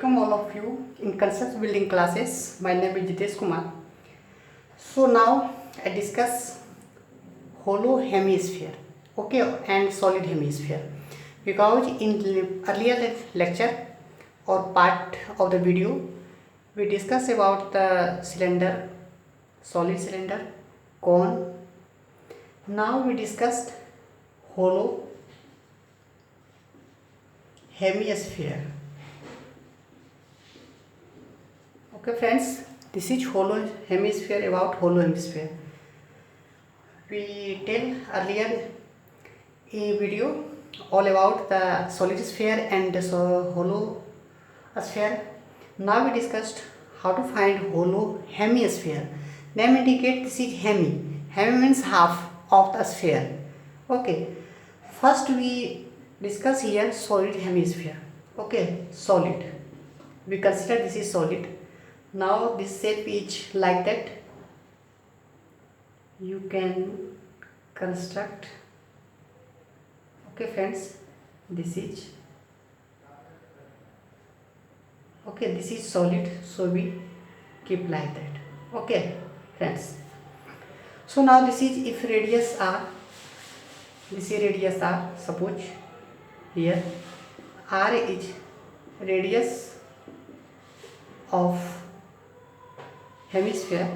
Welcome all of you in concept building classes. My name is Jitesh Kumar. So now I discuss hollow hemisphere, okay, and solid hemisphere, because in earlier lecture or part of the video we discussed about the cylinder, solid cylinder, cone. Now we discussed hollow hemisphere. Okay friends, this is hollow hemisphere, about hollow hemisphere. We tell earlier a video all about the solid sphere and the hollow sphere. Now we discussed how to find hollow hemisphere. Name indicate this is hemi. Hemi means half of the sphere. Okay. First we discuss here solid hemisphere. Okay, solid. We consider this is solid. Now this shape is like that. You can construct. Okay friends, this is okay, this is solid, so we keep like that. Okay friends, so now this is if radius r, this is radius r, suppose here r is radius of hemisphere.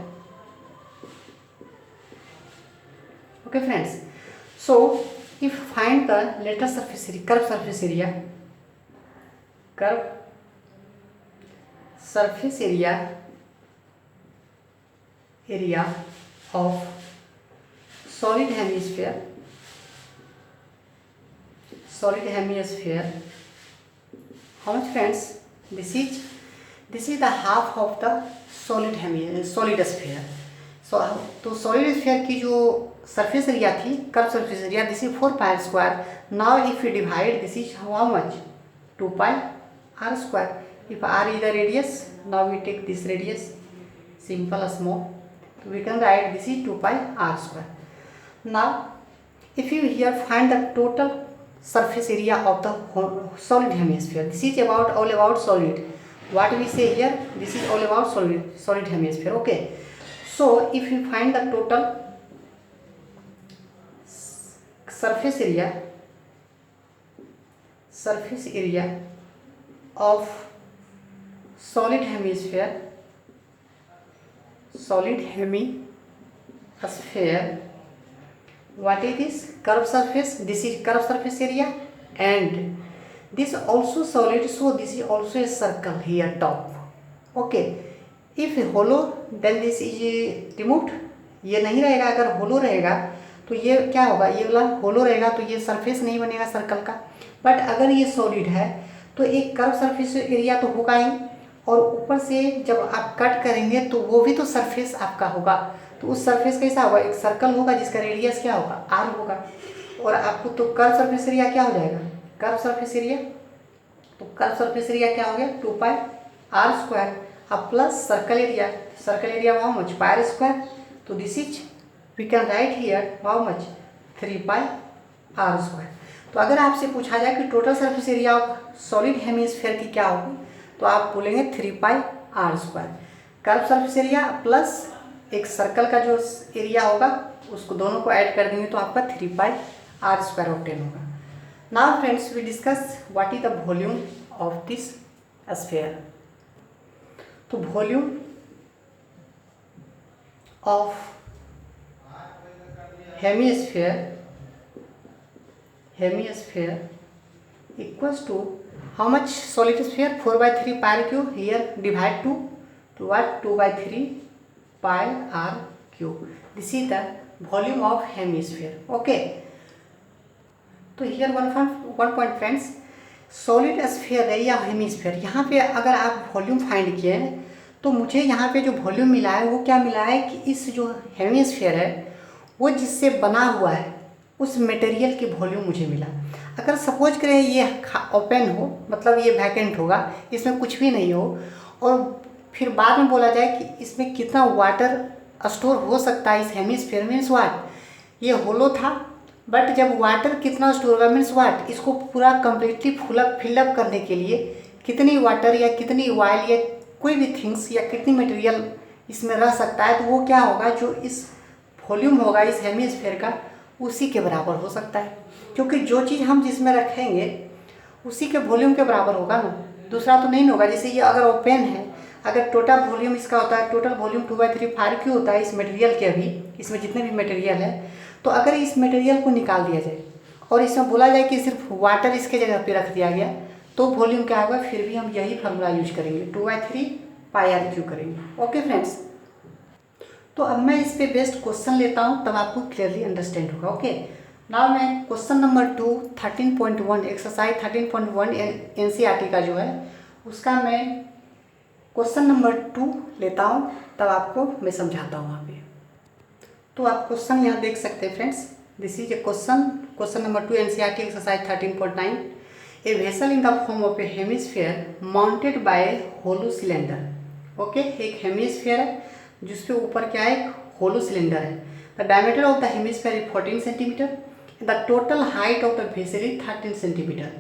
Okay friends, so if find the lateral surface area, curved surface area, curved surface area of solid hemisphere, how much friends? This is the half of the solid sphere. तो solid sphere की जो surface area थी, curved surface area, this is 4 pi square. Now if we divide, this is how much? 2 pi r square. If r is the radius, now we take this radius, simple small. So we can write this is 2 pi r square. Now if you here find the total surface area of the solid hemisphere, this is all about solid. What we say here, this is all about solid hemisphere. Okay, so if you find the total surface area of solid hemisphere, what is this? Curved surface. This is curved surface area, and this also solid, so this is also a circle here top. Okay, if hollow, then this is removed. ये नहीं रहेगा. अगर hollow रहेगा तो ये क्या होगा? ये वाला hollow रहेगा तो ये surface नहीं बनेगा सर्कल का. बट अगर ये solid है तो एक कर्व सरफेस एरिया तो होगा ही, और ऊपर से जब आप कट करेंगे तो वो भी तो सरफेस आपका होगा. तो उस सरफेस कैसा होगा? एक सर्कल होगा जिसका रेडियस क्या होगा? आर होगा. और आपको तो कर्व सरफेस एरिया क्या हो जाएगा? कर्व सरफेस एरिया, तो कर्व सरफेस एरिया क्या हो गया? 2 पाई आर स्क्वायर. अब plus circle area how much? Pi square. तो this is we can write here how much? 3 pi r square. तो अगर आपसे पूछा जाए कि total surface area of solid hemisphere की क्या होगी, तो आप बोलेंगे 3 pi r square. Curve surface area plus एक सर्कल का जो एरिया होगा उसको दोनों को ऐड कर देंगे तो आपका 3 पाई आर स्क्वायर ऑब्टेन होगा. Now friends we discuss what is the volume of this sphere. तो volume of hemisphere equals to how much? Solid sphere 4 by 3 pi r cube. Here divide to what? 2 by 3 pi r cube. This is the volume of hemisphere. Okay, तो here one point friends, solid sphere है या hemisphere, यहाँ पे अगर आप volume find किए हैं तो मुझे यहाँ पे जो वॉल्यूम मिला है वो क्या मिला है कि इस जो हेमिस्फीयर है वो जिससे बना हुआ है उस मटेरियल की वॉल्यूम मुझे मिला. अगर सपोज करें ये ओपन हो, मतलब ये वैकेंट होगा, इसमें कुछ भी नहीं हो, और फिर बाद में बोला जाए कि इसमें कितना वाटर स्टोर हो सकता है इस हेमिस्फीयर में, मीन्स वाट, ये होलो था बट जब वाटर कितना स्टोर होगा मीन्स वाट, इसको पूरा कम्प्लीटली फिलअप करने के लिए कितनी वाटर या कितनी ऑयल या कोई भी थिंग्स या कितनी मटेरियल इसमें रह सकता है, तो वो क्या होगा, जो इस वॉल्यूम होगा इस हेमिस्फीयर का उसी के बराबर हो सकता है, क्योंकि जो चीज़ हम जिसमें रखेंगे उसी के वॉल्यूम के बराबर होगा ना, दूसरा तो नहीं होगा। जैसे ये अगर ओपन है, अगर टोटल वॉल्यूम इसका होता है, टोटल वॉल्यूम 2/3 क्यों होता है इस मटेरियल के, अभी इसमें जितने भी मटेरियल है, तो अगर इस मटेरियल को निकाल दिया जाए और इसमें बोला जाए कि सिर्फ वाटर इसके जगह पे रख दिया गया, तो वॉल्यूम क्या होगा, फिर भी हम यही फार्मूला यूज करेंगे, 2/3πr³ करेंगे। ओके फ्रेंड्स, तो अब मैं इस पे बेस्ड क्वेश्चन लेता हूँ, तब आपको क्लियरली अंडरस्टैंड होगा। ओके, नाउ मैं क्वेश्चन नंबर 2 13.1 एक्सरसाइज 13.1 NCERT का जो है उसका मैं क्वेश्चन नंबर 2 लेता हूँ, तब आपको मैं समझाता हूँ वहाँ पे। तो आप क्वेश्चन यहाँ देख सकते हैं friends, this is a question number 2 NCERT exercise 13.9। A vessel in the form of a hemisphere mounted by hollow cylinder. Okay, एक हेमिस्फीयर है जिसके ऊपर क्या है, होलो सिलेंडर है। The diameter of the hemisphere is 14 centimetre, the total height of the vessel is 13 centimetre.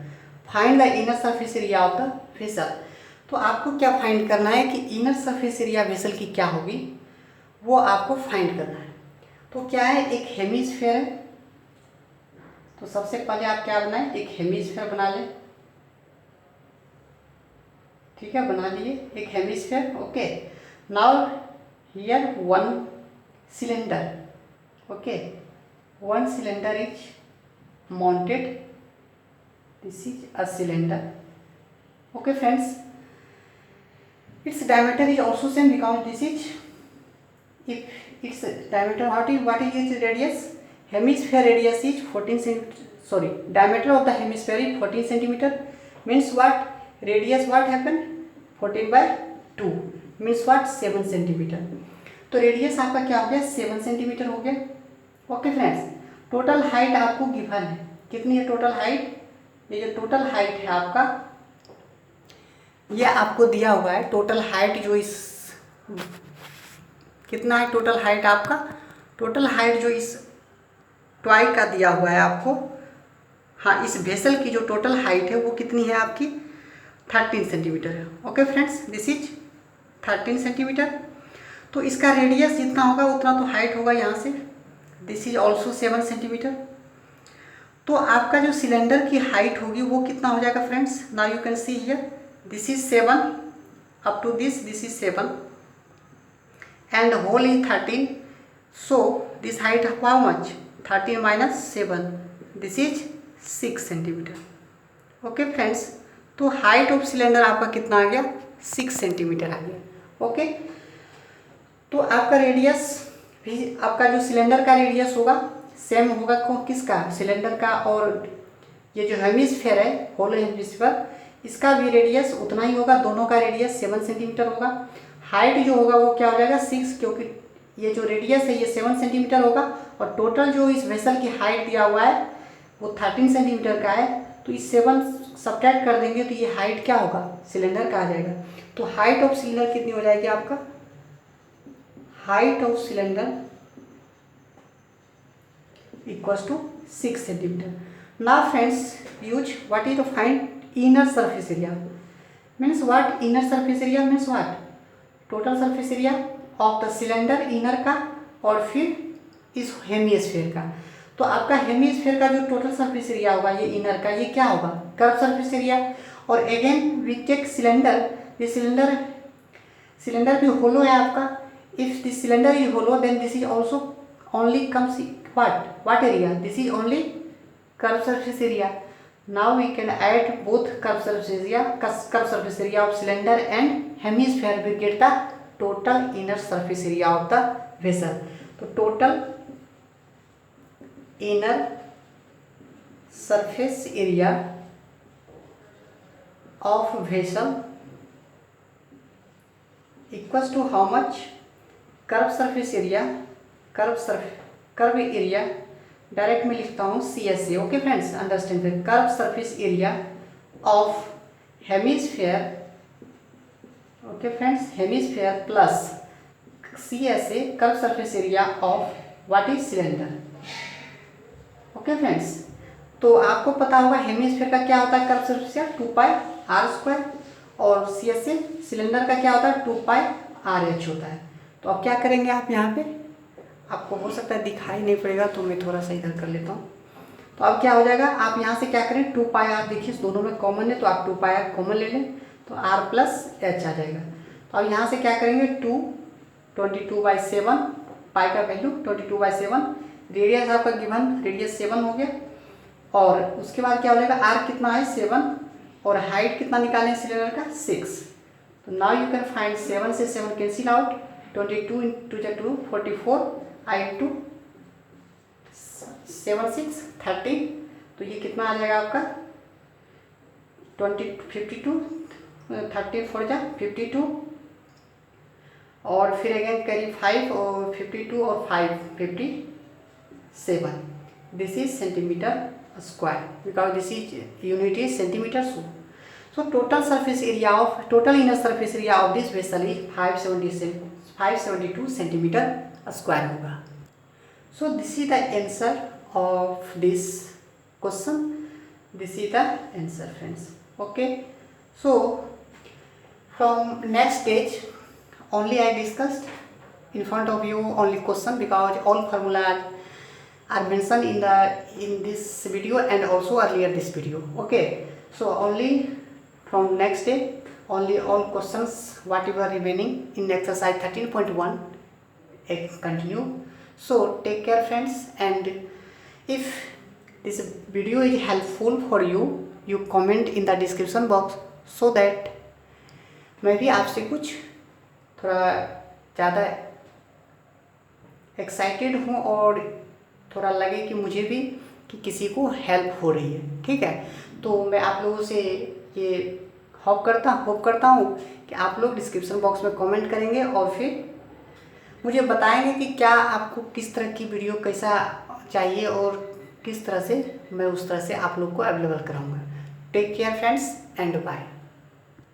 Find the inner surface area of the vessel. तो आपको क्या फाइंड करना है कि इनर सरफेस एरिया वेसल की क्या होगी, वो आपको फाइंड करना है। तो क्या है, एक हेमिस्फीयर है, तो सबसे पहले आप क्या बनाएं, एक हेमिस्फीयर बना लें। ठीक है, बना लिए एक hemisphere. Okay, now here one cylinder, okay, one cylinder is mounted, this is a cylinder. Okay friends, its diameter is also same because this is, if its diameter, what is its radius, hemisphere radius is 14 cm, diameter of the hemisphere is 14 centimeter, means what, radius what happened, 14/2 means what, 7 centimetre. तो radius आपका क्या हो गया, 7 centimetre हो गया। Okay friends, total height आपको given है, कितनी है टोटल हाइट, ये जो टोटल हाइट है आपका, ये आपको दिया हुआ है। टोटल हाइट जो इस, कितना है टोटल हाइट आपका, टोटल हाइट जो इस टॉय का दिया हुआ है आपको, हाँ, इस वेसल की जो टोटल हाइट है वो कितनी है आपकी, 13 सेंटीमीटर है। Okay friends, this is 13 centimetre. तो इसका रेडियस जितना होगा उतना तो हाइट होगा यहाँ से, दिस इज ऑल्सो 7 सेंटीमीटर। तो आपका जो सिलेंडर की हाइट होगी वो कितना हो जाएगा friends, now you can see here, this is 7 up to this is 7 and whole is 13, so this height how much, 13 minus 7, this is 6 centimetre. Okay friends, तो हाइट ऑफ सिलेंडर आपका कितना आ गया, 6 सेंटीमीटर आ गया। ओके, तो आपका radius भी, आपका जो सिलेंडर का रेडियस होगा सेम होगा किसका, सिलेंडर का, और ये जो हेमिस्फीयर है होलो हेमिस्फीयर, इसका भी रेडियस उतना ही होगा, दोनों का रेडियस 7 सेंटीमीटर होगा। हाइट जो होगा वो क्या हो जाएगा, 6, क्योंकि ये जो रेडियस है ये 7 सेंटीमीटर होगा, और टोटल जो इस वेसल की हाइट दिया हुआ है वो 13 सेंटीमीटर का है, तो इस 7 सब्ट्रैक्ट कर देंगे तो ये हाइट क्या होगा, सिलेंडर का आ जाएगा। तो हाइट ऑफ सिलेंडर कितनी हो जाएगी आपका, height of cylinder equals to 6 centimetre. Now friends, use what is the find inner surface area, means what, inner surface area means what, total surface area of the cylinder inner का, और फिर इस hemisphere का। तो आपका hemisphere का जो total surface area होगा ये इनर का, ये क्या होगा, कर्व सरफेस एरिया। और अगेन वी टेक सिलेंडर, ये सिलेंडर भी होलो है आपका। If this cylinder is hollow then this is also only comes what area, this is only curved surface area. Now we can add both curved surface area of cylinder and hemisphere, we get the total inner surface area of the vessel. तो total inner surface area of vessel equals to how much, curved surface area, curve area, direct में लिखता हूँ CSA। Okay friends, understand the curve surface area of hemisphere. Okay friends, hemisphere plus CSA curve surface area of what is cylinder. Okay friends, तो आपको पता होगा hemisphere का क्या होता है कर्व सरफेस एरिया, 2πr²। और सी एस से सिलेंडर का क्या होता है 2πRH होता है। तो अब क्या करेंगे आप यहाँ पे, आपको हो सकता है दिखाई नहीं पड़ेगा तो मैं थोड़ा सा इधर कर लेता हूँ। तो अब क्या हो जाएगा, आप यहाँ से क्या करें 2πR, देखिए दोनों में कॉमन है तो आप 2πR कॉमन ले लें तो R+H आ जाएगा। तो अब यहाँ से क्या करेंगे 22/7, पाई का वैल्यू 22/7, रेडियस आपका गिवन रेडियस 7 हो गया। और उसके बाद क्या हो जाएगा R कितना है 7 और हाइट कितना निकालें सिलेंडर का 6। तो नाउ यू कैन फाइंड 7 से 7 कैंसिल आउट, 22 × 2 44, I × 7 6 13। तो ये कितना आ जाएगा आपका 52, 13 4 जा 52 और फिर अगेन करीब 5 और 52 और 5 57। This is centimetre square because this is unit is centimetre. So total surface area of total inner surface area of this vessel is 572 centimetre square होगा। So this is the answer of this question. This is the answer, friends. Okay. So from next stage only I discussed in front of you only question because all formulas are mentioned in this video and also earlier this video. Okay. So only from next day only all questions whatever remaining in exercise 13.1 continue. So take care friends, and if this video is helpful for you, you comment in the description box so that मैं भी आपसे कुछ थोड़ा ज़्यादा excited हूँ और थोड़ा लगे कि मुझे भी कि किसी को हेल्प हो रही है। ठीक है, तो मैं आप लोगों से ये होप करता हूँ कि आप लोग डिस्क्रिप्शन बॉक्स में कमेंट करेंगे और फिर मुझे बताएंगे कि क्या आपको किस तरह की वीडियो कैसा चाहिए और किस तरह से मैं उस तरह से आप लोग को अवेलेबल कराऊंगा। Take care friends and bye.